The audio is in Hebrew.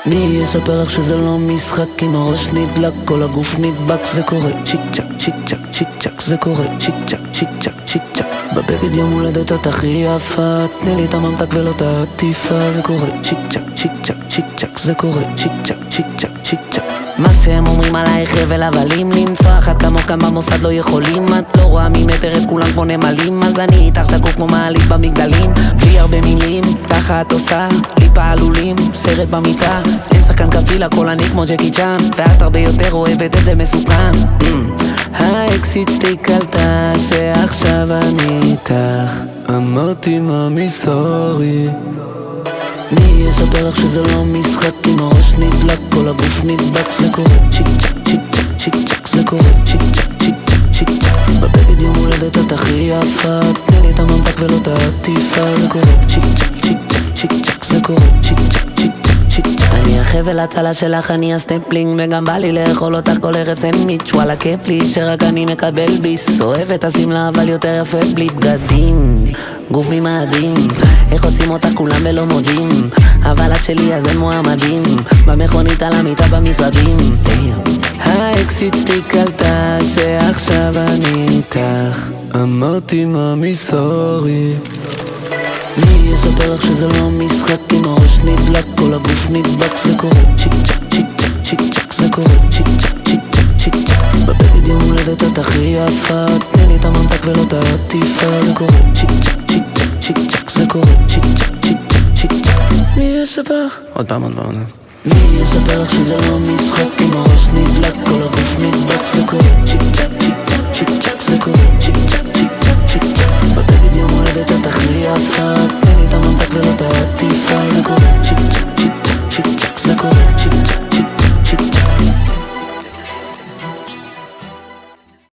מי יספר לך שזה לא משחק? אם הראש נדלק, כל הגוף נדבק. זה קורה צ'יק צ'ק, צ'יק צ'ק, צ'יק צ'ק. זה קורה צ'יק צ'ק, צ'יק צ'ק, צ'יק צ'ק. בבגד יום הולדת את הכי יפה, תני לי את הממתק ולא את העטיפה. זה קורה צ'יק צ'ק, צ'יק צ'ק, צ'יק צ'ק. זה קורה צ'יק צ'ק, צ'יק צ'ק, צ'יק צ'ק. מה שהם אומרים עלייך הבל הבלים, למצוא אחת כמוך כאן במוסד לא יכולים. את לא רואה ממטר את כולם כמו נמלים, אז אני איתך שקוף כמו מעלית במגדלים. בלי הרבה מילים, ככה את עושה לי פעלולים, סרט במיטה. אין שחקן כפיל, הכל אני כמו ג'קי צ'אן, ואת הרבה יותר אוהבת את זה מסוכן. האקסיט שתי קלטה שעכשיו אני איתך, אמרתי מאמי סורי. מי יספר לך שזה לא משחק? אם הראש נדלק, כל הגוף נדבק. זה קורה צ'יק צ'ק, צ'יק צ'ק, צ'יק צ'ק. זה קורה צ'יק צ'ק, צ'יק צ'ק, צ'יק צ'ק. בבגד יום הולדת את הכי יפה, תני לי את הממתק ולא את העטיפה. זה קורה צ'יק צ'ק, צ'יק צ'ק, צ'יק צ'ק. זה קורה צ'יק צ'ק, צ'יק צ'ק, צ'יק צ'ק. אני החבל הצלה שלך, אני הסטמפלינג, וגם בא לי לאכול אותך כל ערב סנדוויץ'. וואלה כיף לי שרק אני מקבל ביס. אוהבת השמלה אבל יותר יפה בלי בגדים, גוף ממאדים. איך רוצים אותך כולם ולא מודים, אבל את שלי אז אין מועמדים. במכונית על המיטה במשרדים. האקסיט שתי קלטה שעכשיו אני איתך, אמרתי מאמי סורי. מי יספר לך שזה לא משחק? אם הראש נדלק, כל הגוף נדבק. זה קורה צ'יק צ'ק, צ'יק צ'ק, צ'יק צ'ק. זה קורה צ'יק צ'ק, צ'יק צ'ק, צ'יק צ'ק. בבגד יום הולדת את הכי יפה, תני לי את הממתק ולא את העטיפה. זה קורה צ'יק צ'ק, צ'יק צ'ק, צ'יק צ'ק. זה קורה צ'יק צ'ק, צ'יק צ'ק, צ'יק צ'ק. מי יספר? עוד פעם. מי יספר לך שזה לא משחק? אם הראש נדלק, כל הגוף נדבק. זה קורה צ'יק צ'ק, צ'יק צ'ק, צ'יק צ'ק. זה קורה צ'יק צ'ק, צ'יק צ'ק, צ'יק צ'ק. בבגד יום הולדת את הכי יפה, תני לי את הממתק ולא את העטיפה. זה קורה צ'יק צ'ק.